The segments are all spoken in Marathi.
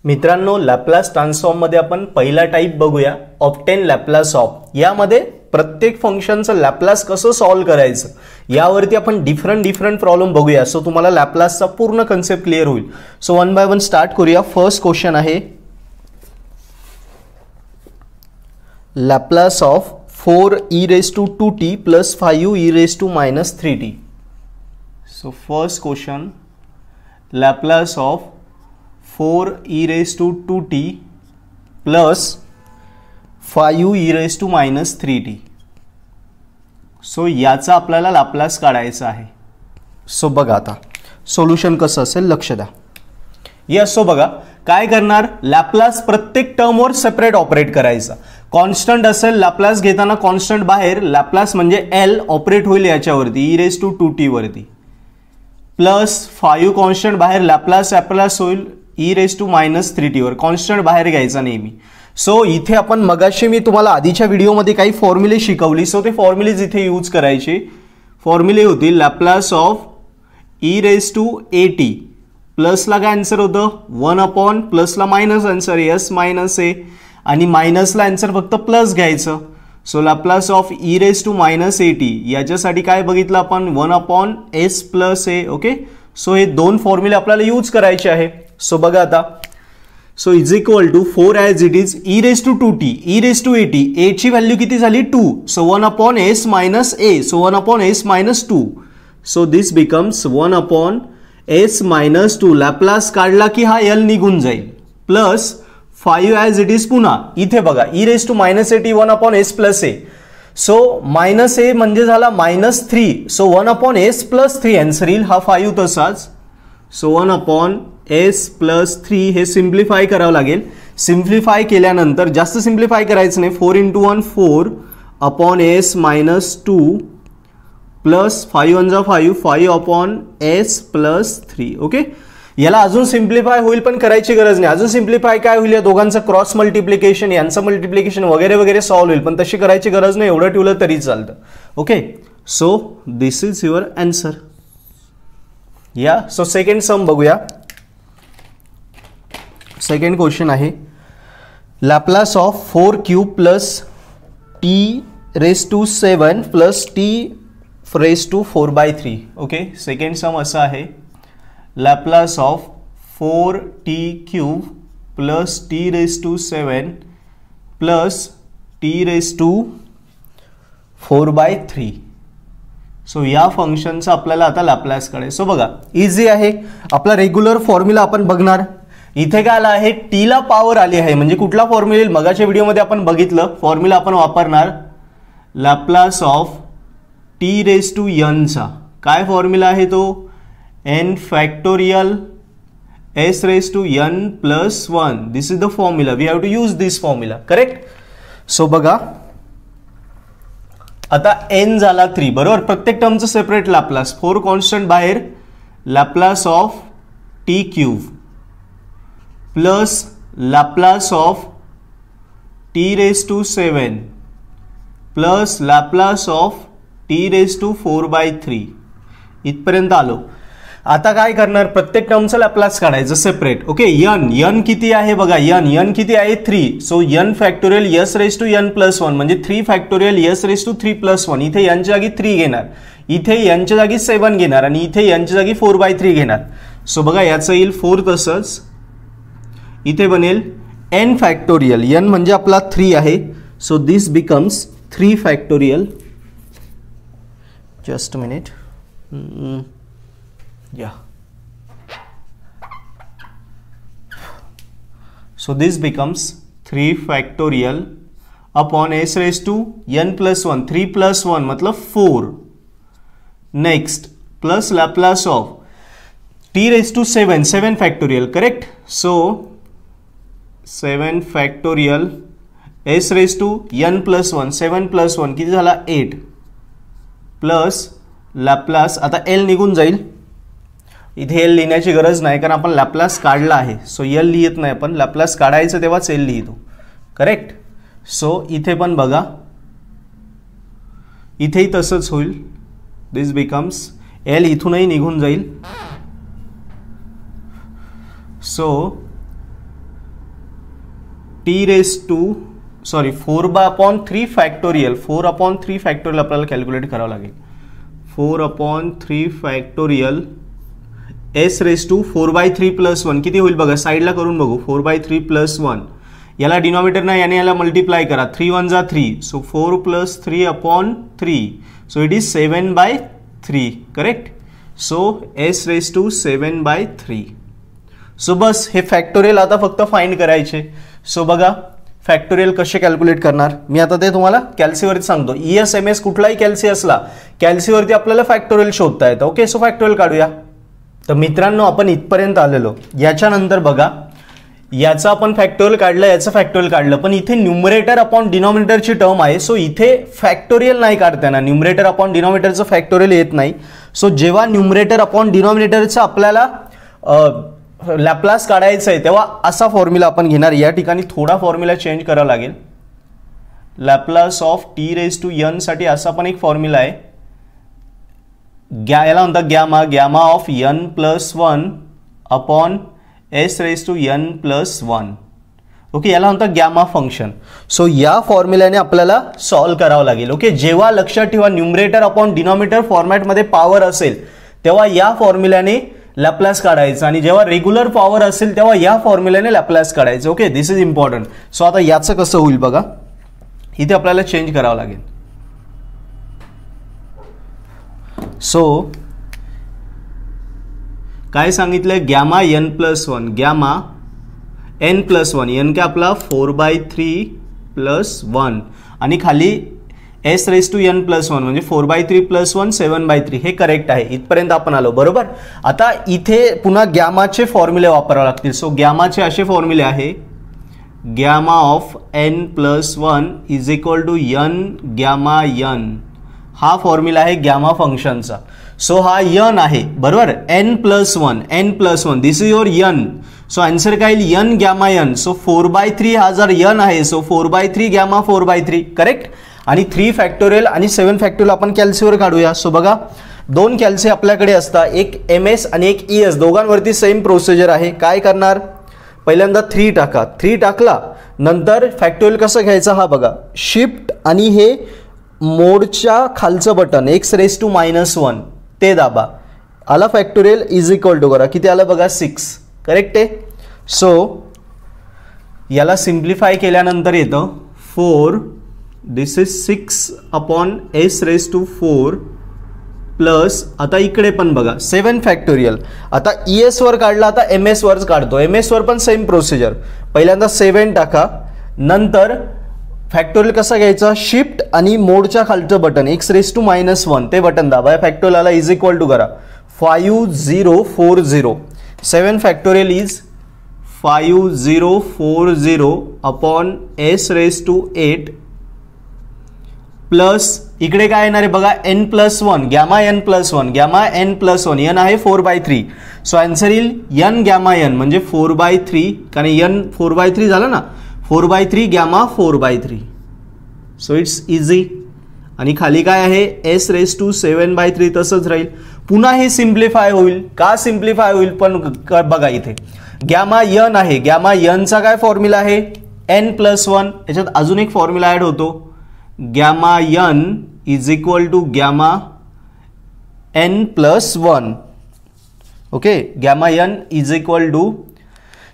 मित्रांनो, लॅपलास ट्रान्सफॉर्म मध्ये आपण पहिला टाइप बघूया, ऑब्टेन लॅपलास ऑफ। यामध्ये प्रत्येक फंक्शनचं लॅपलास कसं सॉल्व्ह करायचं यावरती आपण डिफरंट प्रॉब्लेम बघूया। सो तुम्हाला लॅपलासचा पूर्ण कन्सेप्ट क्लिअर होईल। So one by one start करूया। फर्स्ट क्वेश्चन आहे Laplace of 4e⁻² + 5e⁻³ so first question, Laplace of 4e⁻² + 5e⁻³ so याचा आपल्याला लॅपलास काढायचा आहे। सो बघा आता सोल्यूशन कसं असेल लक्ष द्या। यस, सो बघा काय करणार, लॅपलास प्रत्येक टर्मवर सेपरेट ऑपरेट करायचा। कॉन्स्टंट असेल लॅपलास घेताना कॉन्स्टंट बाहेर, लॅपलास म्हणजे एल ऑपरेट होईल याच्यावरती e⁻² वरती, प्लस 5 कॉन्स्टंट बाहेर, लॅपलास होईल e⁻³ वर, कॉन्स्टंट बाहेर घ्यायचा नेहमी। सो इथे आपण मगाशी मी तुम्हाला आधीच्या व्हिडिओमध्ये काही फॉर्म्युले शिकवली, सो ते फॉर्म्युलेज इथे यूज करायचे। फॉर्म्युले होतील लॅपलास ऑफ e⁻at प्लसला काय आन्सर होतं 1 प्लसला मायनस आन्सर s-a आणि मायनसला आन्सर फक्त प्लस घ्यायचं। सो लॅपलास ऑफ e⁻at याच्यासाठी काय बघितलं आपण 1/s + a। ओके, सो हे दोन फॉर्म्युले आपल्याला यूज करायचे आहे। सो बघा आता, so is equal to 4 as it is e⁻at a ची व्हॅल्यू किती झाली 2, so 1/s - a, so 1/s - 2, so this becomes 1/s - 2। Laplace काढला की हा l निघून जाईल, प्लस 5 ॲज इट इज पुन्हा इथे बघा e⁻at 1/s + a, so -a म्हणजे झाला -3, सो 1/s + 3 आन्सर येईल, हा 5 तसाच। सो 1/s + 3 हे सिम्प्लिफाय करावं लागेल। सिम्प्लिफाय केल्यानंतर जास्त सिम्प्लिफाय करायचं नाही, 4 × 1 4/s - 2 प्लस 5 × 1 5/s + 3। ओके, याला अजून सिम्प्लिफाय होईल पण करायची गरज नाही। अजून सिम्प्लिफाय काय होईल, या दोघांचं क्रॉस मल्टिप्लिकेशन, यांचं मल्टिप्लिकेशन वगैरे सॉल्व्ह होईल, पण तशी करायची गरज नाही, एवढं ठेवलं तरी चालतं। Okay, so this is your answer. या सो सेकंड सम बघूया। सेकंड क्वेश्चन आहे Laplace of 4³ + t⁻7 + t⁻4/3। Okay, second सम असा आहे Laplace of 4t³ + t⁻7 + t⁻4/3 so या फंक्शनचा आपल्याला आता लॅपलास काढायचं। सो बघा इझी आहे, आपला रेग्युलर फॉर्म्युला आपण बघणार। इथे काय आला आहे, टी ला पॉवर आली आहे, म्हणजे कुठला फॉर्म्युला येईल, मगाच्या व्हिडिओमध्ये आपण बघितलं फॉर्म्युला आपण वापरणार लॅपलास ऑफ t⁻n चा। काय फॉर्म्युला आहे तो, n factorial s⁻n + 1, this is the formula, we have to use this formula, correct. So बघा आता n झाला 3 बरोबर, प्रत्येक टर्मचं सेपरेट लॅपलास, 4 कॉन्स्टंट बाहेर, Laplace of t³ plus Laplace of t⁻7 plus Laplace of t⁻4/3 इथपर्यंत आलो। आता काय करणार, प्रत्येक टर्मचं लॅपलास काढायचं सेपरेट। ओके, n किती आहे बघा, n किती आहे 3, सो n फॅक्टोरियल s⁻n + 1 म्हणजे 3 फॅक्टोरियल s⁻3 + 1, इथे n च्या जागी 3 घेणार, इथे n च्या जागी 7 घेणार आणि इथे n च्या जागी 4/3 घेणार। सो बघा याचं येईल 4 तसंच, इथे बनेल n फॅक्टोरियल, n म्हणजे आपला 3 आहे, so this becomes 3 factorial, just a minute, yeah, so this becomes 3 factorial upon s⁻n + 1, 3 + 1 मतलब 4, next plus Laplace of t⁻7 7 factorial, correct, so 7 factorial s⁻n + 1 7 + 1 किती झाला 8 प्लस लॅपलास, आता l निघून जाईल, इथे l लिहिण्याची गरज नाही कारण आपण लॅपलास काढला आहे, सो l लिहित नाही, आपण लॅपलास काढायचं तेव्हाच l लिहितो, करेक्ट। सो इथे पण बघा, इथेही तसंच होईल, दिस बिकम्स एल इथूनही निघून जाईल. सो 4/3 फॅक्टोरियल, 4/3 फॅक्टोरियल आपल्याला कॅल्क्युलेट करावं लागेल. 4/3 फॅक्टोरियल s⁴/3 + 1 किती होईल बघा, साईडला करून बघू. 4/3 + 1 याला डिनॉमिनेटर ना याने याला मल्टिप्लाय करा. 3 × 1 = 3, so 4 + 3/3, so it is 7/3. Correct. So s⁻⁷/3. So बस हे फॅक्टोरियल आता फक्त फाइंड करायचे. सो बघा फॅक्टोरियल कसे कॅल्क्युलेट करणार, मी आता ते तुम्हाला कॅल्सीवरती सांगतो. ES/MS कुठलाही कॅल्सी असला, कॅल्सीवरती आपल्याला फॅक्टोरियल शोधता येतं. ओके, सो फॅक्टोरियल काढूया. तर मित्रांनो आपण इथपर्यंत आलेलो. याच्यानंतर बघा याचा आपण फॅक्टोरियल काढलं, याचं फॅक्टोरियल काढलं, पण इथे न्यूमरेटर अपॉन डिनॉमिनेटरची टर्म आहे. सो इथे फॅक्टोरियल नाही काढता येणार, न्यूमरेटर अपॉन डिनॉमिनेटरचं फॅक्टोरियल येत नाही. सो जेव्हा न्यूमरेटर अपॉन डिनॉमिनेटरचं आपल्याला लॅप्लास काढायचं आहे तेव्हा असा फॉर्म्युला आपण घेणार. या ठिकाणी थोडा फॉर्म्युला चेंज करावा लागेल. लॅप्लास ऑफ t⁻n साठी असा पण एक फॉर्म्युला आहे. याला म्हणतात gamma of n + 1 upon s⁻n + 1. Okay, याला म्हणतात गॅमा फंक्शन. सो या फॉर्म्युल्याने आपल्याला सॉल्व्ह करावं लागेल. ओके, जेव्हा लक्षात ठेवा न्यूमरेटर अपॉन डिनॉमिनेटर फॉर्मॅटमध्ये पॉवर असेल तेव्हा या फॉर्म्युल्याने लॅप्लास काढायचं, आणि जेव्हा रेग्युलर पॉवर असेल तेव्हा या फॉर्म्युल्याने लॅप्लास काढायचं. Okay, this is important. So आता याचं कसं होईल बघा, इथे आपल्याला चेंज करावं लागेल. सो काय सांगितलंय, gamma n + 1, gamma n + 1, n काय आपला 4/3 + 1 आणि खाली s⁻n + 1 म्हणजे 4/3 + 1 7/3. हे करेक्ट आहे. इथपर्यंत आपण आलो बरोबर. आता इथे पुन्हा गॅमाचे फॉर्म्युले वापरावे लागतील. सो गॅमाचे असे फॉर्म्युले आहे, gamma of n + 1 = n gamma n. हा फॉर्म्युला आहे गॅमा फंक्शनचा. सो हा n आहे बरोबर, n + 1 this is your n. So answer काय येईल, n गॅमा n. सो 4/3 हा जर n आहे, सो 4/3 गॅमा 4/3. करेक्ट. आणि 3 फॅक्टोरियल आणि 7 फॅक्टोरियल आपण कॅल्सीवर काढूया. सो बघा 2 कॅल्सी आपल्याकडे असतात, एक MS आणि एक ES. दोघांवरती सेम प्रोसिजर आहे. काय करणार, पहिल्यांदा 3 टाका. 3 टाकला नंतर फॅक्टोरियल कसं घ्यायचं हा बघा, शिफ्ट आणि हे मोडच्या खालचं बटन x⁻⁻1 ते दाबा. आला फॅक्टोरियल = करा किती आलं बघा 6. करेक्ट आहे. सो याला सिम्प्लिफाय केल्यानंतर येतं 4, दिस इज 6/s⁴ प्लस आता इकडे पण बघा 7 फॅक्टोरियल. आता ES वर काढला, आता MS वरच काढतो. MS वर पण सेम प्रोसिजर, पहिल्यांदा 7 टाका, नंतर फॅक्टोरियल कसा घ्यायचा, शिफ्ट आणि मोडच्या खालचं बटन x⁻⁻1 ते बटन दाबा. फॅक्टोरियल आला = करा 5040. 7 factorial is 5040 upon s⁻8 plus इकडे काय येणार आहे बघा n + 1, gamma n + 1, gamma n + 1, n आहे 4/3. सो आन्सर येईल n गॅमा n म्हणजे 4/3, कारण n 4/3 झालं ना, 4/3 गॅमा 4/3. So it's easy. आणि खाली काय आहे s⁻⁷/3 तसंच राहील. पुन्हा हे सिम्प्लिफाय होईल. का सिम्प्लिफाय होईल पण बघा, इथे गॅमा n आहे, गॅमा n चा काय फॉर्म्युला आहे n + 1. याच्यात अजून एक फॉर्म्युला ऍड होतो, gamma n = gamma n + 1. Okay, gamma n =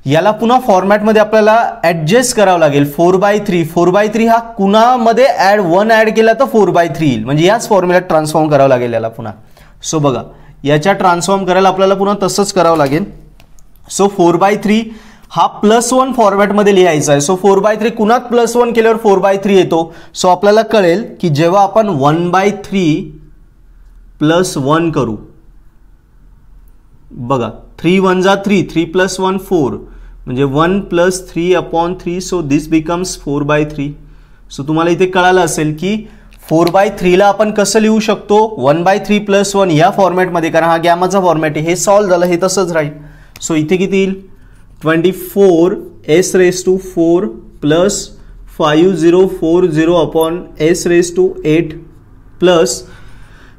याला पुन्हा फॉर्मॅटमध्ये आपल्याला ऍडजस्ट करावं लागेल. 4/3 हा कुणामध्ये 1 ऍड केला तर 4/3 येईल, म्हणजे याच फॉर्म्युल्यात ट्रान्सफॉर्म करावं लागेल याला पुन्हा. सो बघा याच्या ट्रान्सफॉर्म करायला आपल्याला पुन्हा तसंच करावं लागेल. सो 4/3 हा +1 फॉर्मॅटमध्ये लिहायचा आहे. सो 4/3 कुणात +1 केल्यावर 4/3 येतो. सो आपल्याला कळेल की जेव्हा आपण 1/3 + 1 करू, बघा 3 × 1 = 3, 3 + 1 4, म्हणजे 1 + 3/3. So this becomes 4/3. सो तुम्हाला इथे कळालं असेल की 4/3 ला आपण कसं लिहू शकतो, 1/3 + 1 या फॉर्मॅटमध्ये, कारण हा गॅमाचा फॉर्मॅट आहे. हे सॉल्व्ह झालं, हे तसंच राहील. सो इथे किती येईल 24s⁴ plus 5040 upon s⁻8 plus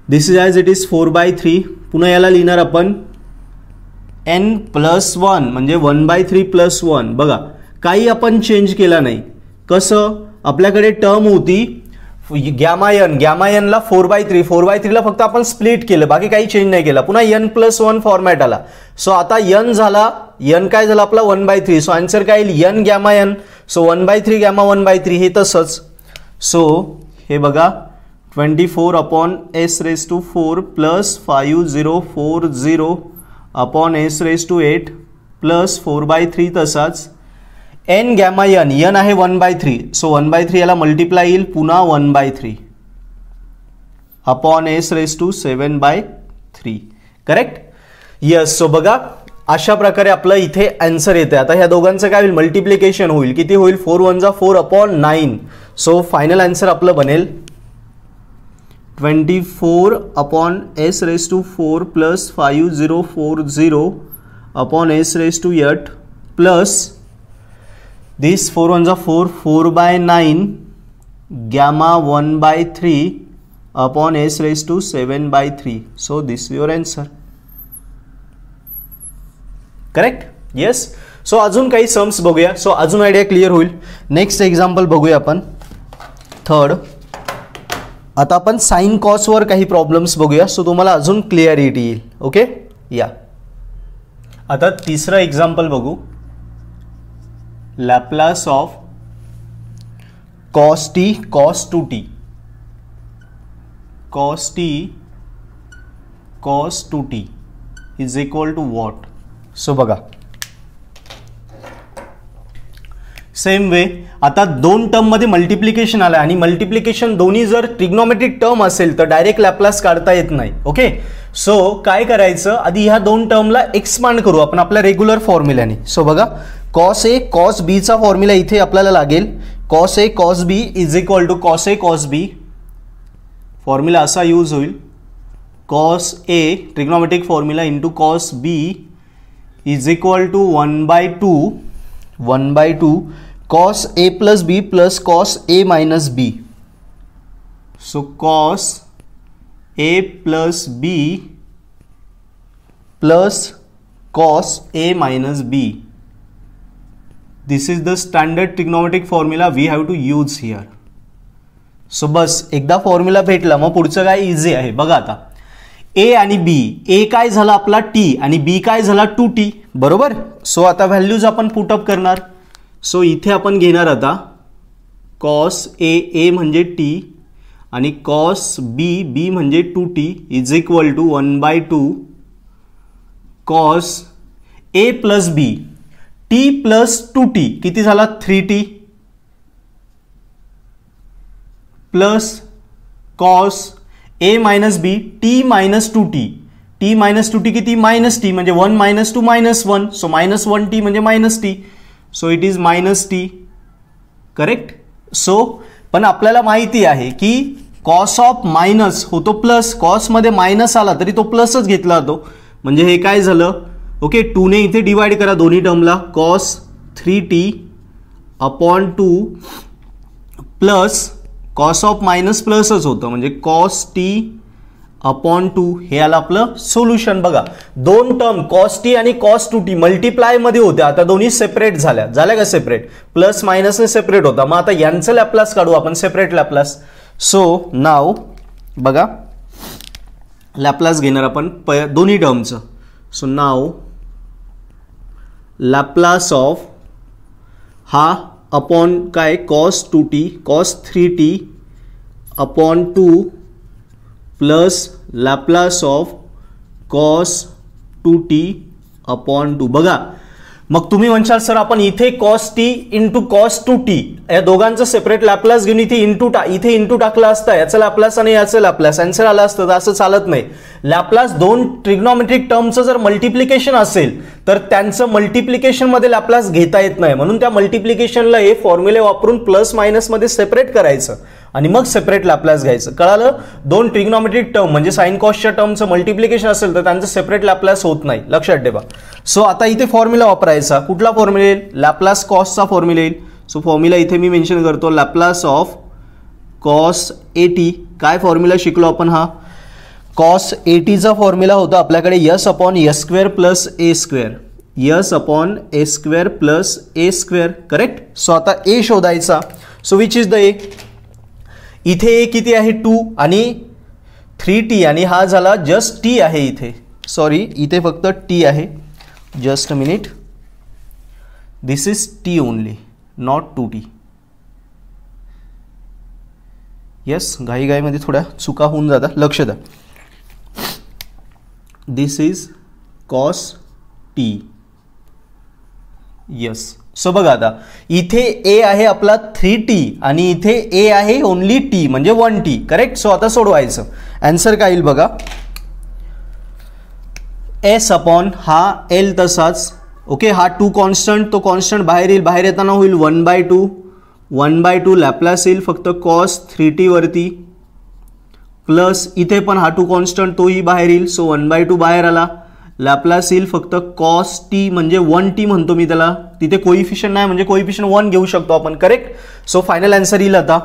this is as it is 4/3. पुन्हा याला लिहिणार आपण n + 1 म्हणजे 1/3 + 1. बघा काही आपण चेंज केला नाही. कसं, आपल्याकडे टर्म होती गॅमा एन ला 4/3, 4/3 ला फक्त आपण स्प्लिट केलं, बाकी काही चेंज नाही केला. पुन्हा n+1 फॉर्मॅट आला. सो आता n झाला, n काय झाला आपला 1/3. सो आन्सर काय येईल, n gamma n. So 1/3 gamma 1/3 हे तसंच. सो हे बघा 24/s⁴ प्लस 5040/s⁸ प्लस 4/3 तसाच. n गॅमा n आहे 1/3. सो 1/3 याला मल्टिप्लाय येईल, पुन्हा 1/3 upon s⁷. Correct. Yes. So बघा अशा प्रकारे आपलं इथे आन्सर येते. आता ह्या दोघांचं काय होईल, मल्टिप्लिकेशन होईल. किती होईल, 4 1 जा 4/9. सो फायनल आन्सर आपलं बनेल 24/s⁴ plus 5040/s⁸ plus this 4 1 जा 4, 4/9 gamma 1/3 upon s⁷. So this is your answer. Correct. Yes. So अजून काही सम्स बघूया. सो अजून आयडिया क्लिअर होईल. नेक्स्ट एक्झाम्पल बघूया आपण, थर्ड. आता आपण साइन कॉसवर काही प्रॉब्लेम्स बघूया. सो तुम्हाला अजून क्लिअरिटी येईल. ओके. या आता तिसरं एक्झाम्पल बघू. Laplace of cos t cos 2t cos t cos 2t is equal to what? So बघा सेम वे. आता दोन टर्म मध्ये मल्टिप्लिकेशन आलं आणि मल्टिप्लिकेशन दोन्ही जर ट्रिग्नोमेट्रिक टर्म असेल तर डायरेक्ट लॅपलास काढता येत नाही. ओके. सो काय करायचं, आधी ह्या दोन टर्मला एक्सपांड करू आपण आपल्या रेग्युलर फॉर्म्युल्याने. सो बघा cos a cos b चा फॉर्म्युला इथे आपल्याला लागेल. cos a cos b is equal to cos a cos b. Formula असा यूज होईल, cos a trigonometric formula into cos b is equal to 1/2 cos a plus b plus cos a minus b. So cos a plus b plus cos a minus b. This is the standard trigonometric formula we have to use here. So बस एकदा फॉर्म्युला भेटला मग पुढचं काय इझी आहे. बघा आता a आणि b, a काय झाला आपला t आणि b काय झाला 2t. बरोबर. सो आता व्हॅल्यूज आपण पुटअप करणार. सो इथे आपण घेणार आता cos a म्हणजे t आणि cos b म्हणजे 2t is equal to 1/2 cos a plus b t plus 2t किती झाला 3t plus cos a minus b t minus 2t. t minus 2t किती माइनस t म्हणजे 1 minus 2 minus 1. So minus 1t म्हणजे minus t. So it is minus t. Correct. So पण आपल्याला माहिती आहे की cos ऑफ मायनस होतो प्लस. कॉस मध्ये मायनस आला तरी तो प्लसच घेतला जातो. म्हणजे हे काय झालं, ओके 2 ने इथे डिवाइड करा दोन्ही टर्मला. cos 3t/2 plus cos of minus प्लसच होतं म्हणजे cos t/2 हे आलं आपलं सोल्युशन. बघा दोन टर्म cos t आणि cos 2t मल्टिप्लाय मध्ये होत्या, आता दोन्ही सेपरेट झाल्या का सेपरेट, प्लस मायनसने सेपरेट होता. मग आता यांचं लॅपलास काढू आपण, सेपरेट लॅपलास. सो नाव बघा लॅपलास घेणार आपण दोन्ही टर्मचं. सो नाव लॅपलास ऑफ हा अपॉन काय cos 2t cos 3t/2 plus Laplace of cos 2t/2. बघा मग तुम्ही म्हणशाल सर आपण इथे cos t into cos 2t या दोघांचं सेपरेट लॅपलास घेऊन इथे इंटू टाकला असता, याचं लॅपलास आणि याचं लॅपलास आन्सर आला असतं. तर असं चालत नाही. लॅपलास दोन ट्रिग्नोमेट्रिक टर्मचं जर मल्टिप्लिकेशन असेल तर त्यांचं मल्टिप्लिकेशन मध्ये लॅपलास घेता येत नाही. म्हणून त्या मल्टिप्लिकेशनला हे फॉर्म्युले वापरून प्लस मायनस मध्ये सेपरेट करायचं आणि मग सेपरेट लॅपलास घ्यायचं. कळालं. दोन ट्रिग्नोमेट्रिक टर्म म्हणजे साइन कॉसच्या टर्मचं मल्टिप्लिकेशन असेल तर त्यांचं सेपरेट लॅपलास होत नाही, लक्षात ठेवा. सो आता इथे फॉर्म्युला वापरायचा. कुठला फॉर्म्युला येईल, लॅपलास कॉसचा फॉर्म्युला येईल. सो फॉर्म्युला इथे मी मेन्शन करतो, लॅपलास ऑफ cos at. काय फॉर्म्युला शिकलो आपण, हा cos at चा फॉर्म्युला होता आपल्याकडे s/s² + a². Yes upon a square plus a square. Correct. So आता ए शोधायचा. सो विच इज द ए. इथे ए किती आहे 2 आणि 3t आणि हा झाला जस्ट t आहे इथे. सॉरी इथे फक्त t आहे. Just a minute. This is t only, not 2t. Yes, घाईघाईमध्ये थोड्या चुका होऊन जातात, लक्ष द्या. This is cos t. Yes. So बघा आता इथे ए आहे आपला 3t आणि इथे ए आहे ओनली t म्हणजे 1t. करेक्ट. सो आता सोडवायचं. आन्सर काय येईल बघा. एस अपॉन हा एल तसाच. ओके. हा 2 कॉन्स्टंट, तो कॉन्स्टंट बाहेर येईल. बाहेर येताना होईल 1/2. 1/2 लॅपलास येईल फक्त कॉस 3t वरती, प्लस इथे पण हा 2 कॉन्स्टंट तोही बाहेर येईल. सो 1/2 बाहेर आला. लॅपलास येईल फक्त कॉस टी म्हणजे 1t म्हणतो मी त्याला. तिथे कोइफिशियंट नाही म्हणजे कोइफिशियंट 1 घेऊ शकतो आपण. करेक्ट. सो फायनल आन्सर येईल आता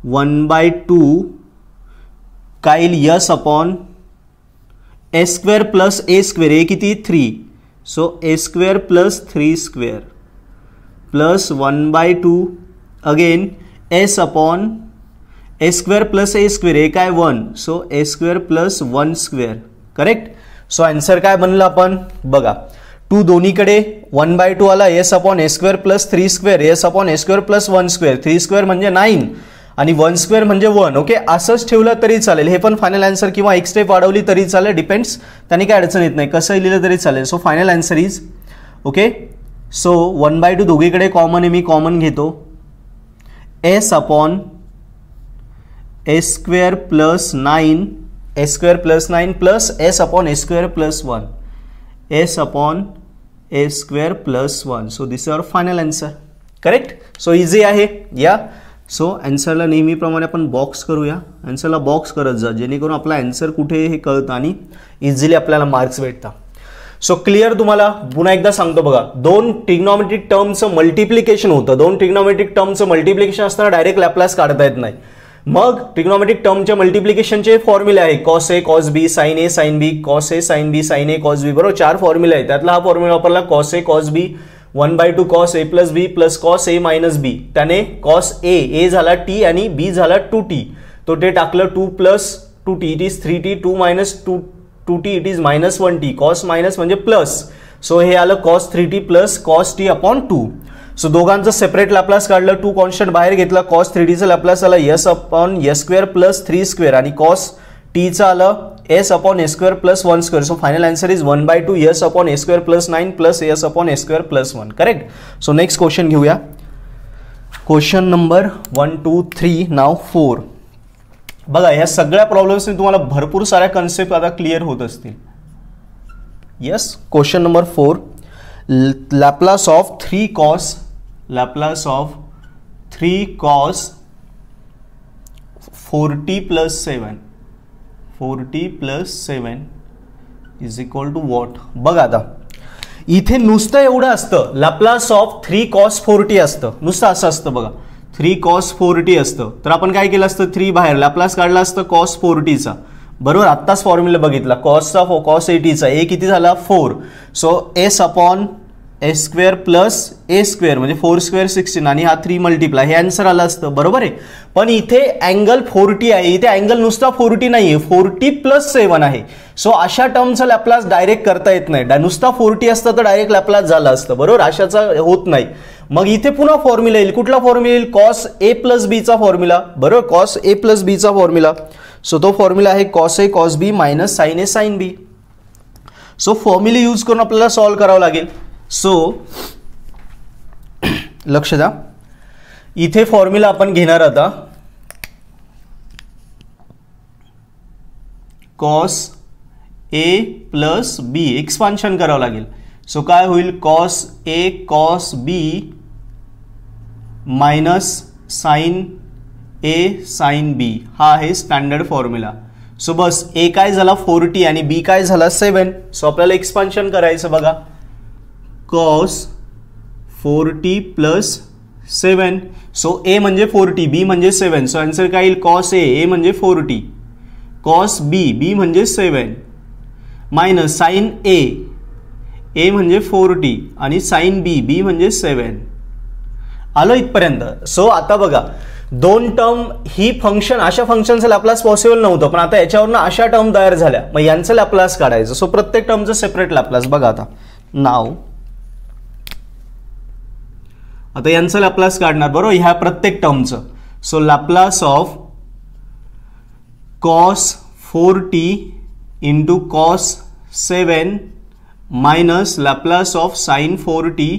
1/2 काय येईल s upon a square plus a square. A किती 3. So a square plus 3 square plus 1/2 again s upon a square plus a square. A काय 1. So a square plus 1 square. Correct. So answer काय बनलं आपण बघा. 2 दोन्हीकडे 1/2 आला. S upon a square plus 3 square. S upon a square plus 1 square. 3 square म्हणजे 9 आणि 1 स्क्वेअर म्हणजे 1. ओके. असंच ठेवलं तरी चालेल. हे पण फायनल आन्सर किंवा एक स्टेप वाढवली तरी चालेल. डिपेंड्स. त्यांनी काय अडचण येत नाही. कसंही लिहिलं तरी चालेल. So final answer is okay. So 1/2 दोघीकडे कॉमन आहे. मी कॉमन घेतो. S upon a square plus 9 a square plus 9 plus s upon a square plus 1 s upon a square plus 1. So this our final answer. Correct. So easy आहे या. सो आन्सरला नेहमीप्रमाणे आपण बॉक्स करूया. आन्सरला बॉक्स करत जा जेणेकरून आपला आन्सर कुठे हे कळतं आणि इझिली आपल्याला मार्क्स भेटतात. So clear. तुम्हाला पुन्हा एकदा सांगतो बघा. 2 ट्रिग्नॉमेट्रिक टर्मचं मल्टिप्लिकेशन होतं. 2 ट्रिग्नॉमेट्रिक टर्मचं मल्टिप्लिकेशन असताना डायरेक्ट लॅपलास काढता येत नाही. मग ट्रिग्नॉमेट्रिक टर्मच्या मल्टिप्लिकेशनचे फॉर्म्युले आहे. Cos A cos B sign A sine B cos A sine B sign A cos बी. बरोबर 4 फॉर्म्युले आहेत. त्यातला हा फॉर्म्युला वापरला cos A cos B 1/2 cos A plus B plus cos A minus बी. त्याने कॉस ए झाला टी आणि बी झाला 2t. तो ते टाकलं 2 plus 2t it is 3t. 2 minus 2t it is minus 1t. Cos minus म्हणजे प्लस. सो हे आलं cos 3t plus cos T upon 2. So दोघांचं सेपरेट लॅपलास काढलं. 2 कॉन्स्टंट बाहेर घेतला. कॉस 3tचं लॅपलास आलं yes upon S square plus 3 square आणि कॉस टीचं आलं S upon a square plus 1 square. So final answer is 1/2 S upon a square plus 9 plus s upon a square plus 1. Correct. So next question घेऊया. क्वेश्चन नंबर 1 2 3 नाव 4. बघा ह्या सगळ्या प्रॉब्लेम्सने तुम्हाला भरपूर साऱ्या कन्सेप्ट आता क्लिअर होत असतील. Yes. Question number 4. Laplace of 3 cos Laplace of 3 cos 4t plus 7 4t plus 7 is equal to what. बघा आता इथे नुसतं एवढं असतं. Laplace of 3 cos 4t असतं. नुसतं असं असतं बघा. 3 cos 4t असतं. तर आपण काय केलं असतं 3 बाहेर लॅपलास काढला असतं cos 4tचा. बरोबर. आत्ताच फॉर्म्युला बघितला कॉसचा cos 80चा. ए किती झाला 4. So S upon a square plus a square म्हणजे 4 स्क्वेअर 16 आणि हा 3 मल्टिप्लाय. हे आन्सर आलं असतं. बरोबर आहे. पण इथे अँगल 4t आहे. इथे अँगल नुसता 4t नाही आहे 4t प्लस 7 आहे. सो अशा टर्मचं लॅपलास डायरेक्ट करता येत नाही. नुसता 4t असतं तर डायरेक्ट लॅपलास झालं असतं. बरोबर. अशाचा होत नाही. मग इथे पुन्हा फॉर्म्युला येईल. कुठला फॉर्म्युला येईल कॉस ए प्लस बीचा फॉर्म्युला. बरोबर. कॉस ए प्लस बीचा फॉर्म्युला. सो तो फॉर्म्युला आहे cos A cos B minus sign A sine B. So formula use करून आपल्याला सॉल्व्ह करावं लागेल. सो लक्ष द्या. इथे फॉर्म्युला आपण घेणार आता cos A plus B. Expansion करावं लागेल. सो काय होईल cos A cos B minus sign A sine B. हा आहे स्टँडर्ड फॉर्म्युला. सो बस ए काय झाला 4t आणि बी काय झाला 7. सो आपल्याला एक्सपान्शन करायचं बघा. Cos 4t plus 7. सो ए म्हणजे 4t बी म्हणजे 7. सो आन्सर काय येईल कॉस ए म्हणजे 4t कॉस बी म्हणजे 7 मायनस साइन ए ए म्हणजे 4t आणि साइन बी, बी म्हणजे 7. आलो इथपर्यंत. सो आता बघा दोन टर्म ही फंक्शन, अशा फंक्शनचं लॅपलास पॉसिबल नव्हतं, पण आता याच्यावरनं अशा टर्म तयार झाल्या, मग यांचं लॅपलास काढायचं. सो प्रत्येक टर्मचं सेपरेट लॅपलास बघा. आता यांचं लॅपलास काढणार बरोबर ह्या प्रत्येक टर्मचं. So Laplace of cos 4t into cos 7 minus Laplace of sine 4t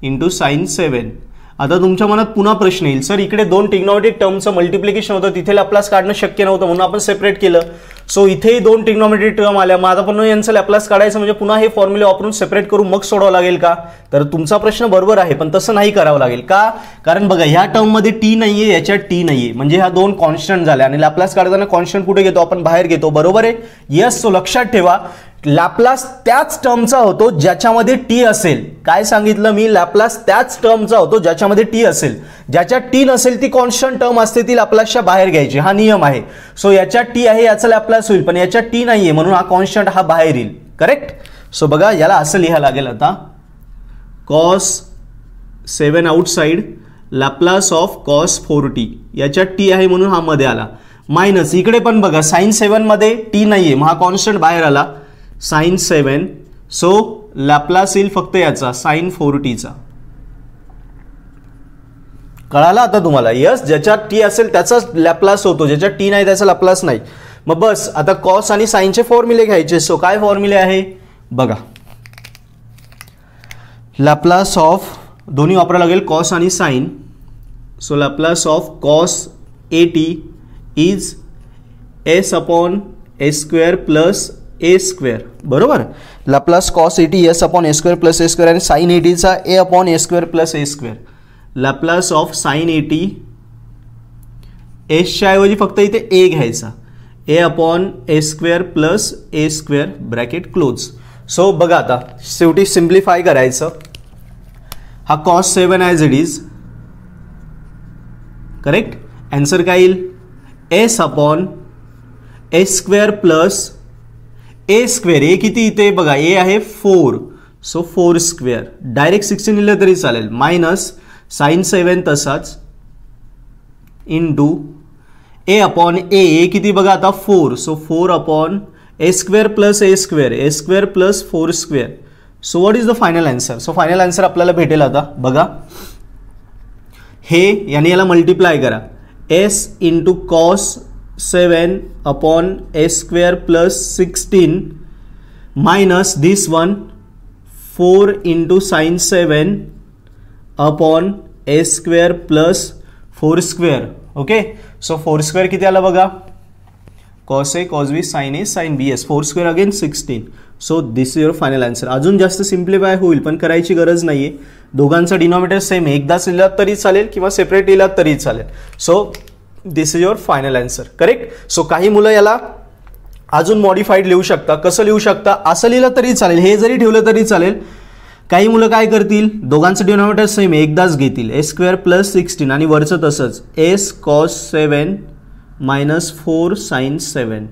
into sine 7. आता तुमच्या मनात पुन्हा प्रश्न येईल, सर इकडे दोन ट्रिग्नोमेट्रिक टर्मचं मल्टिप्लिकेशन होतं, तिथे लॅपलास काढणं शक्य नव्हतं म्हणून आपण सेपरेट केलं. सो इथेही दोन ट्रिग्नोमेट्रिक टर्म आल्या, मग आता पुन्हा यांचं लॅपलास काढायचं म्हणजे पुन्हा हे फॉर्म्युले वापरून सेपरेट करून मग सोडवावं लागेल का? तर तुमचा प्रश्न बरोबर आहे, पण तसं नाही करावं लागेल. का? कारण बघा ह्या टर्ममध्ये टी नाहीये, याच्यात टी नाहीये, म्हणजे ह्या दोन कॉन्स्टंट झाल्या आणि लॅपलास काढताना कॉन्स्टंट कुठे घेतो आपण? बाहेर घेतो, बरोबर आहे. येस. सो लक्षात ठेवा लॅपलास त्याच टर्मचा होतो ज्याच्यामध्ये टी असेल. काय सांगितलं मी? लॅपलास त्याच टर्मचा होतो ज्याच्यामध्ये टी असेल. ज्याच्यात टी नसेल ती कॉन्स्टंट टर्म असते, ती लॅपलासच्या बाहेर घ्यायची, हा नियम आहे. सो याच्यात टी आहे याचा लॅपलास होईल, पण याच्यात टी नाहीये म्हणून हा कॉन्स्टंट हा बाहेर येईल. करेक्ट. सो बघा याला असं लिहायला लागेल आता cos 7 outside Laplace of cos 4t. याच्यात टी आहे म्हणून हा मध्ये आला, मायनस इकडे पण बघा साइन 7 मध्ये टी नाहीये, मग हा कॉन्स्टंट बाहेर आला साइन 7. सो लॅपलास येईल फक्त याचा साइन 4tचा. कळाला आता तुम्हाला? यस. ज्याच्यात टी असेल त्याचाच लॅपलास होतो, ज्याच्यात टी नाही त्याचा लॅपलास नाही. मग बस आता कॉस आणि साइनचे फॉर्म्युले घ्यायचे. सो काय फॉर्म्युले आहे बघा, लॅपलास ऑफ दोन्ही वापरायला लागेल कॉस आणि sine. So Laplace of cos AT is s upon a square plus a square, बरोबर. Laplace cos AT s upon a square plus a square आणि साइन AT चा a upon a square plus a square. Laplace of sine AT s च्या ऐवजी फक्त इथे a घ्यायचा, a upon a square plus a square bracket close. So बघा आता शेवटी सिम्प्लिफाय करायचं. हा cos 7 as it is, correct. Answer काय येईल? s upon a square plus a square. A किती इथे बघा, a आहे 4, सो 4 स्क्वेअर. डायरेक्ट 16 लिहिलं तरी चालेल, मायनस साइन 7 तसाच इंटू a अपॉन a किती बघा आता 4, so 4 upon a square plus a square, a square plus 4 square. So what is the final answer? So final answer आपल्याला भेटेल आता बघा, हे याने याला मल्टिप्लाय करा, s into cos 7 upon a square plus 16 minus this one 4 into sine 7 upon a square plus 4 square. Okay. So 4 square किती आला बघा, cos A cos B sin A sin B, yes 4 square again 16. So this is your final answer. अजून जास्त सिम्प्लिफाय होईल पण करायची गरज नाहीये, दोघांचा डिनॉमिनेटर सेम, एकदाच लिहिलात तरी चालेल किंवा सेपरेट लिहिलात तरी चालेल. So this is your final answer. Correct. So काही मुलं याला अजून मॉडिफाईड लिहू शकता. कसं लिहू शकता? असं लिहिलं तरी चालेल, हे जरी ठेवलं तरी चालेल. काही मुलं काय करतील, दोघांचं डिनॉमिनेटर सेम एकदाच घेतील, a स्क्वेअर प्लस 16 आणि वरचं तसंच s cos 7 minus 4 sine 7.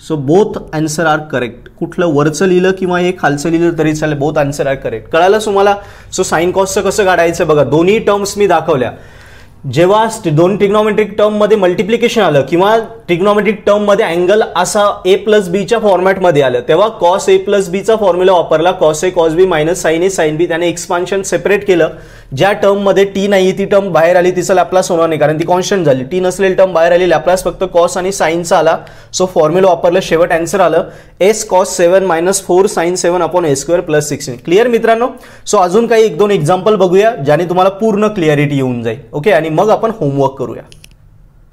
So both answer are correct. कुठलं वरचं लिहिलं किंवा हे खालचं लिहिलं तरी चालेल, बोथ आन्सर आर करेक्ट. कळालं तुम्हाला? सो साइन कॉसचं कसं काढायचं बघा, दोन्ही टर्म्स मी दाखवल्या. जेव्हा दोन ट्रिग्नोमेट्रिक टर्म मध्ये मल्टिप्लिकेशन आलं किंवा ट्रिग्नोमेट्रिक टर्म मध्ये अँगल असा a प्लस बीच्या फॉर्मॅटमध्ये आलं, तेव्हा cos A प्लस बीचा फॉर्म्युला वापरला, cos A cos B minus sine A sine B. त्याने एक्सपान्शन सेपरेट केलं. ज्या टर्म मध्ये टी नाही ती टर्म बाहेर आली, तिचा लॅपलास होणार नाही कारण ती कॉन्स्टंट झाली. टी नसलेली टर्म बाहेर आली, लॅपलास फक्त cos आणि साइनचा आला. सो फॉर्म्युला वापरलं, शेवट आन्सर आलं s cos 7 minus 4 sine 7 upon a square plus 16. Clear मित्रांनो? सो अजून काही 1-2 एक्झाम्पल बघूया ज्याने तुम्हाला पूर्ण क्लिअरिटी येऊन जाईल. ओके. आणि मग आपण होमवर्क करूया.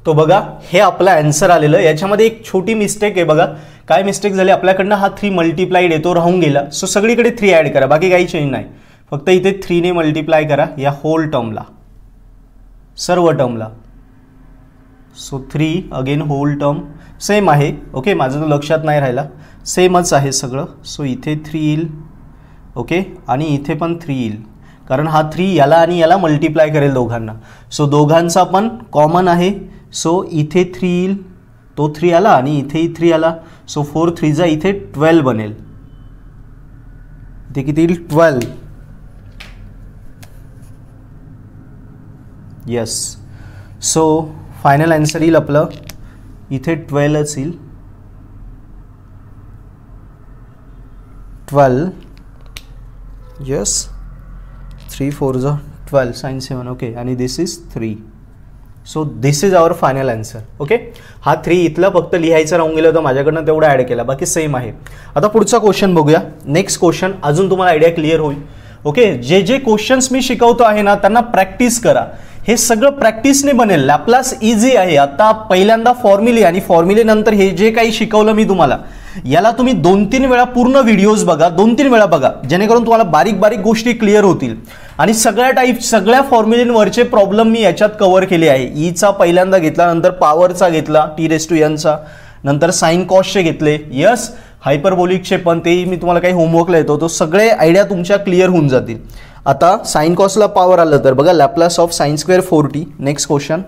तो बघा हे आपलं आन्सर आलेलं. याच्यामध्ये एक छोटी मिस्टेक आहे बघा. काय मिस्टेक झाली, आपल्याकडनं हा 3 मल्टिप्लाइड येतो राहून गेला. सो सगळीकडे 3 ॲड करा, बाकी काही चेंज नाही. फक्त इथे 3 ने मल्टिप्लाय करा या होल टर्मला, सर्व टर्मला. So 3 again whole term same आहे. ओके. माझं तर लक्षात नाही राहिला, सेमच आहे सगळं. सो इथे 3 येईल. ओके. आणि इथे पण 3 येईल कारण हा 3 याला आणि याला मल्टिप्लाय करेल दोघांना. सो दोघांचा पण कॉमन आहे. सो इथे 3 येईल, तो 3 आला आणि इथेही 3 आला. सो 4 3 इथे 12 बनेल. इथे किती येईल 12. येस. सो फायनल आन्सर येईल आपलं इथे 12च येईल. 12. येस. 3 4 12 sin 7. ओके. आणि this is 3. So this is our final answer. Okay. हा 3 इथला फक्त लिहायचं राहून गेलं होतं माझ्याकडनं, तेवढं ॲड केला, बाकी सेम आहे. आता पुढचा क्वेश्चन बघूया. नेक्स्ट क्वेश्चन अजून तुम्हाला आयडिया क्लिअर होईल. ओके. जे जे क्वेश्चन्स मी शिकवतो आहे ना त्यांना प्रॅक्टिस करा. हे सगळं प्रॅक्टिसने बनेल. लॅपलास इझी आहे. आता पहिल्यांदा फॉर्म्युले आणि फॉर्म्युलेनंतर हे जे काही शिकवलं मी तुम्हाला याला तुम्ही 2-3 वेळा पूर्ण व्हिडिओज बघा, 2-3 वेळा बघा, जेणेकरून तुम्हाला बारीक बारीक गोष्टी क्लिअर होतील. आणि सगळ्या फॉर्म्युलेवरचे प्रॉब्लेम मी याच्यात कव्हर केले आहे. ईचा पहिल्यांदा घेतला, नंतर पॉवरचा घेतला t⁻n चा, नंतर साइन कॉसचे घेतले. यस. हायपरबोलिकचे पण तेही मी तुम्हाला काही होमवर्कला येतो, तो सगळे आयडिया तुमच्या क्लिअर होऊन जातील. आता साइन कॉसला पॉवर आलं तर बघा Laplace of sine square 4t. Next question,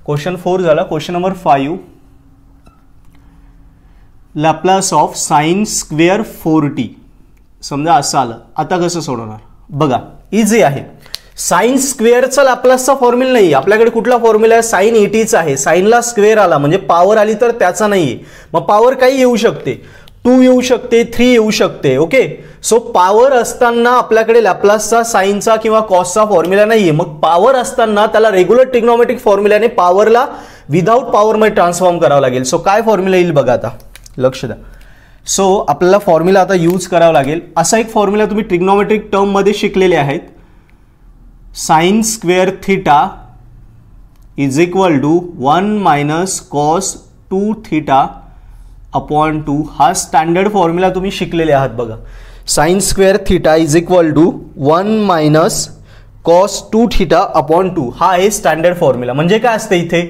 question 4 झाला. Question number 5, Laplace of sine square 4t. समजा असं आलं, आता कसं सोडवणार बघा. इझी आहे. साइन स्क्वेअरचा लॅपलासचा फॉर्म्युला नाही. आपल्याकडे कुठला फॉर्म्युला आहे? साइन 80चा आहे. साइनला स्क्वेअर आला म्हणजे पॉवर आली तर त्याचा नाहीये. मग पॉवर काही येऊ शकते, 2 येऊ शकते, 3 येऊ शकते. ओके. सो पॉवर असताना आपल्याकडे लॅपलासचा साइनचा किंवा कॉसचा फॉर्म्युला नाहीये. मग पॉवर असताना त्याला रेग्युलर ट्रिग्नोमेट्रिक फॉर्म्युलाने पॉवरला विदाउट पॉवरमध्ये ट्रान्सफॉर्म करावं लागेल. सो काय फॉर्म्युला येईल बघा, आता लक्ष द्या. सो आपल्याला फॉर्म्युला आता यूज करावा लागेल. असा एक फॉर्म्युला तुम्ही ट्रिग्नोमेट्रिक टर्म मध्ये शिकलेले आहेत. Sine square theta is equal to 1 - cos 2 theta upon 2. हा स्टँडर्ड फॉर्म्युला तुम्ही शिकलेले आहात बघा. Sine square theta is equal to 1 - cos 2 theta upon 2. हा आहे स्टँडर्ड फॉर्म्युला. म्हणजे काय असतं इथे,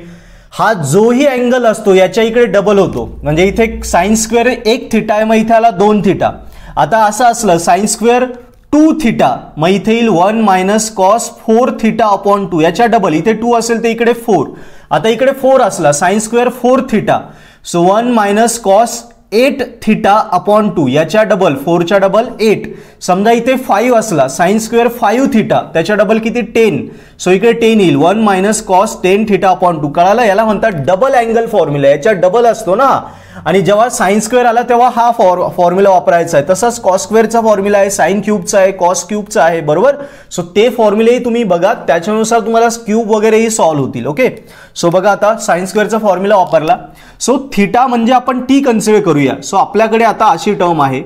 हा जोही अँगल असतो याच्या इकडे डबल होतो. म्हणजे इथे साइन स्क्वेअर 1 थीटा आहे, मग इथे आला 2 थीटा. आता असं असलं साइन स्क्वेअर 2 थीटा, मग इथे येईल 1 - cos 4 थीटा अपॉन 2. याच्या डबल, इथे 2 असेल तर इकडे 4. आता इकडे 4 असला sine square 4 theta, so 1 - cos 8 theta upon 2. याच्या डबल, 4च्या डबल 8. समजा इथे 5 असला साइन स्क्वेअर 5 थीटा, त्याच्या डबल किती 10. सो इकडे 10 येईल 1 - cos 10 थीटा अपॉन 2. कळालं? याला म्हणतात डबल अँगल फॉर्म्युला. याच्या डबल असतो ना, आणि जेव्हा साइन स्क्वेअर आला तेव्हा हा फॉर्म्युला वापरायचा आहे. तसाच कॉस स्क्वेअरचा फॉर्म्युला आहे, साइन क्यूबचा आहे, कॉस क्यूबचा आहे, बरोबर. सो ते फॉर्म्युलेही तुम्ही बघा, त्याच्यानुसार तुम्हाला क्यूब वगैरेही सॉल्व्ह होतील. ओके. सो बघा आता साइन स्क्वेअरचा फॉर्म्युला वापरला. सो थीटा म्हणजे आपण टी कन्सिडर करूया. सो आपल्याकडे आता अशी टर्म आहे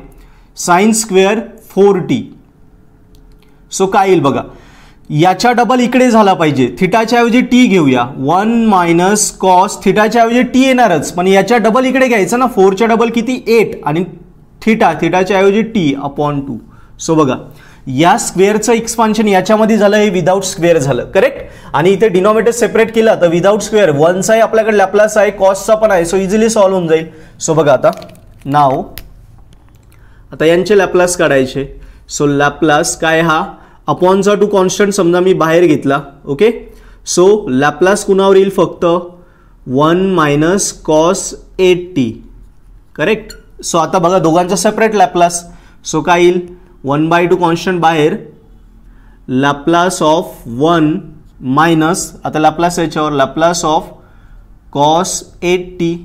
साइन स्क्वेअर 4t. सो काय येईल बघा, याच्या डबल इकडे झाला पाहिजे. थीटाच्या ऐवजी टी घेऊया. 1 - cos थीटाच्या ऐवजी टी येणारच, पण याच्या डबल इकडे घ्यायचं ना. 4च्या डबल किती 8 आणि थीटाच्या ऐवजी टी अपॉन 2. सो बघा या स्क्वेअरचं एक्सपान्शन याच्यामध्ये झालं, हे विदाउट स्क्वेअर झालं. करेक्ट. आणि इथे डिनॉमिनेटर सेपरेट केला तर विदाउट स्क्वेअर 1चाही आपल्याकडे लॅपलास आहे, कॉसचा पण आहे. सो इझिली सॉल्व्ह होऊन जाईल. सो बघा आता नाव आता यांचे लॅपलास काढायचे. सो लॅपलास काय, हा अपॉनचा 2 कॉन्स्टंट समजा मी बाहेर घेतला. ओके. सो लॅपलास कुणावर येईल फक्त 1 - cos 8t. करेक्ट. सो आता बघा दोघांचा सेपरेट लॅपलास. सो काय येईल 1/2 कॉन्स्टंट बाहेर, लॅपलास ऑफ 1 मायनस, आता लॅपलास याच्यावर Laplace of cos 8t.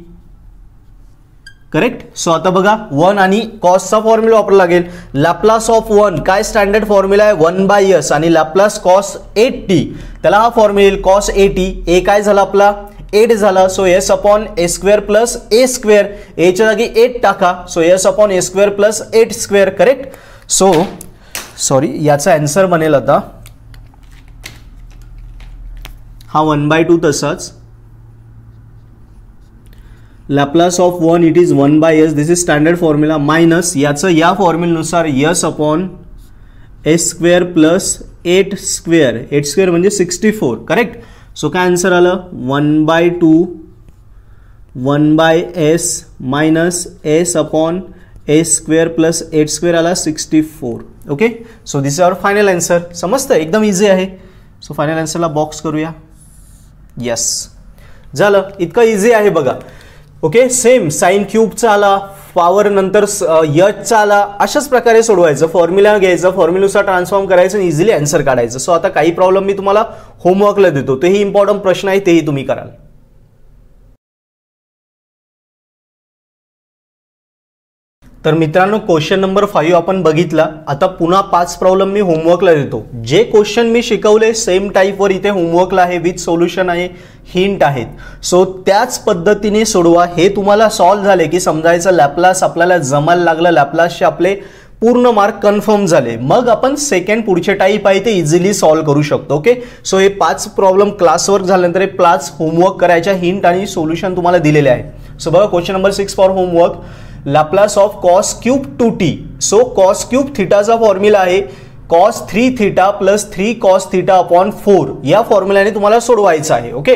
Correct. So आता बघा 1 आणि कॉसचा फॉर्म्युला वापरावा लागेल. लॅपलास ऑफ 1 काय स्टँडर्ड फॉर्म्युला आहे 1/s, आणि लॅपलास cos 8t त्याला हा फॉर्म्युला येईल cos 8t. ए काय झाला आपला 8 झाला. So s upon a square plus a square. a च्या जागी 8 टाका. So s upon a square plus 8 square. Correct. So sorry, याचा आन्सर बनेल आता हा 1/2 तसाच. Laplace of 1 it is 1/s, this is standard formula, minus याचं या फॉर्म्युलेनुसार s upon a square plus 8 square. 8 square म्हणजे 64. करेक्ट. सो काय आन्सर आलं 1/2 1/s minus s upon a square plus 8 square आला 64. Okay. So this is our final answer. समजतं, एकदम इझी आहे. सो फायनल आन्सरला बॉक्स करूया. येस झालं. इतकं इझी आहे बघा. ओके, सेम साइन क्यूबचा आला, पॉवर नंतर यचचा आला, अशाच प्रकारे सोडवायचं, फॉर्म्युला घ्यायचं, फॉर्म्युलानुसार ट्रान्सफॉर्म करायचं आणि इझिली आन्सर काढायचं. सो आता काही प्रॉब्लेम मी तुम्हाला होमवर्कला देतो, तेही इम्पॉर्टंट प्रश्न आहे, तेही तुम्ही कराल. तर मित्रांनो क्वेश्चन नंबर 5 आपण बघितला. आता पुन्हा 5 प्रॉब्लेम मी होमवर्कला देतो. जे क्वेश्चन मी शिकवले सेम टाईपवर इथे होमवर्कला आहे, विथ सोल्युशन आहे, हिंट आहेत. सो त्याच पद्धतीने सोडवा. हे तुम्हाला सॉल्व्ह झाले की समजायचं लॅपलास आपल्याला जमायला लागलं, लॅपलासचे आपले पूर्ण मार्क कन्फर्म झाले, मग आपण सेकंड पुढचे टाईप आहे ते इझिली सॉल्व्ह करू शकतो. ओके, सो हे 5 प्रॉब्लेम क्लासवर्क झाल्यानंतर हे 5 होमवर्क करायच्या हिंट आणि सोल्युशन तुम्हाला दिलेले आहे. सो बघा question number 6 for homework. Laplace of cos cube 2t. So cos cube थिटाचा फॉर्म्युला आहे cos 3 theta plus 3 cos theta upon 4. या फॉर्म्युलाने तुम्हाला सोडवायचं आहे. ओके,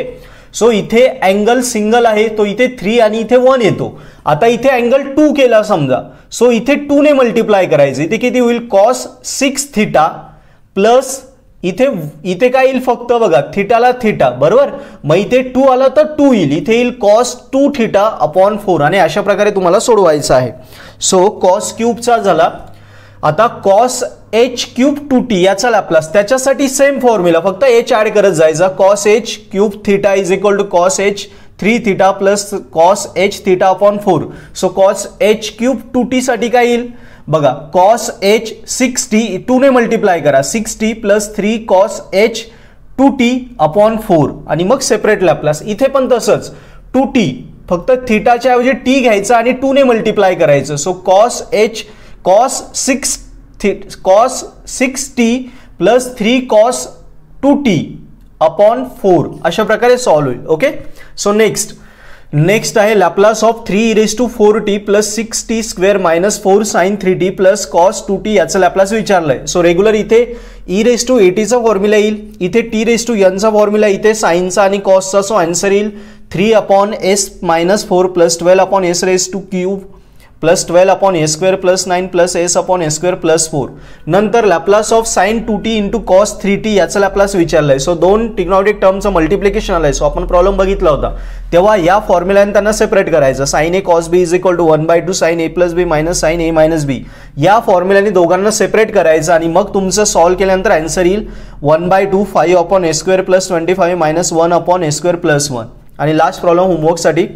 सो इथे अँगल सिंगल आहे, तो इथे 3 आणि इथे 1 येतो. आता इथे अँगल 2 केला समजा, सो इथे 2 ने मल्टिप्लाय करायचं. इथे किती होईल, कॉस 6 थिटा प्लस इथे काय येईल, फक्त बघा थिटाला थिटा, बरोबर. मग इथे 2 आला तर 2 येईल, इथे येईल कॉस 2 थिटा अपॉन 4. आणि अशा प्रकारे तुम्हाला सोडवायचं आहे. सो कॉस क्यूबचा झाला. आता कॉस एच क्यूब 2t याचा लॅपलास, त्याच्यासाठी सेम फॉर्म्युला, फक्त एच ऍड करत जायचा. Cos h cube theta is equal to cos h 3 theta plus cos h theta upon 4. So cos h cube 2t साठी काय येईल बघा, कॉस एच 6t, 2 ने मल्टिप्लाय करा, 6t plus 3 cos H 2t upon 4. आणि मग सेपरेट लॅपलास. इथे पण तसंच 2t, फक्त थिटाच्या ऐवजी t घ्यायचा आणि 2 ने मल्टिप्लाय करायचं. So cos h cos 6t plus 3 cos 2t upon 4. अशा प्रकारे सॉल्व्ह होईल. ओके, सो नेक्स्ट आहे Laplace of 3e4t plus 6t square minus 4 sine 3t plus cos 2t याचं लॅपलास विचारलंय. सो रेग्युलर इथे e8चा फॉर्म्युला येईल, इथे t(n) फॉर्म्युला, इथे साइनचा आणि कॉसचा. सो आन्सर येईल 3 upon s minus 4 plus 12 upon s³ plus 12 upon a square plus 9 plus s upon a square plus 4. नंतर Laplace of sine 2t into cos 3t याचा लॅपलास विचारलाय. सो दोन ट्रिग्नोमेट्रिक टर्मचं मल्टिप्लिकेशन आलंय. सो आपण प्रॉब्लेम बघितला होता तेव्हा या फॉर्म्युलाने त्यांना सेपरेट करायचं. Sine a cos b is equal to 1/2 sine a plus b minus sine a minus b. या फॉर्म्युलाने दोघांना सेपरेट करायचं आणि मग तुमचं सॉल्व्ह केल्यानंतर आन्सर येईल 1/2 5 upon a square plus 25 minus 1 upon a square plus 1. आणि लास्ट प्रॉब्लेम होमवर्कसाठी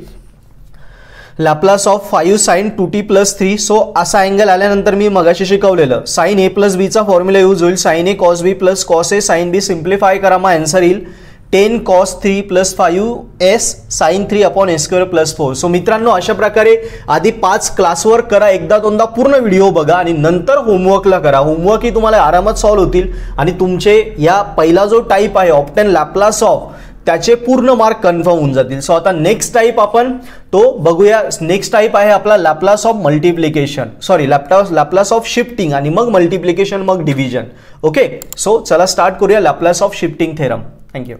Laplace of 5 sine 2t plus 3. So असा अँगल आल्यानंतर मी मगाशी शिकवलेलं साइन a प्लस b चा फॉर्म्युला यूज होईल. Sine a cos b plus cos a sine b simplify करा, मग आन्सर येईल 10 cos 3 plus 5s sine 3 upon a square plus 4. So मित्रांनो अशा प्रकारे आधी 5 क्लासवर्क करा, एकदा दोनदा पूर्ण व्हिडिओ बघा आणि नंतर होमवर्कला करा. होमवर्क ही तुम्हाला आरामात सॉल्व्ह होतील आणि तुमचे या पहिला जो टाईप आहे ऑप्टेन लॅपलास ऑफ त्याचे पूर्ण मार्क कन्फर्म होऊन जातील. सो आता नेक्स्ट टाईप आपण तो बघूया. नेक्स्ट टाईप आहे आपला Laplace of multiplication, Laplace of shifting आणि मग मल्टिप्लिकेशन मग डिव्हिजन. ओके, सो चला स्टार्ट करूया Laplace of shifting theorem. Thank you.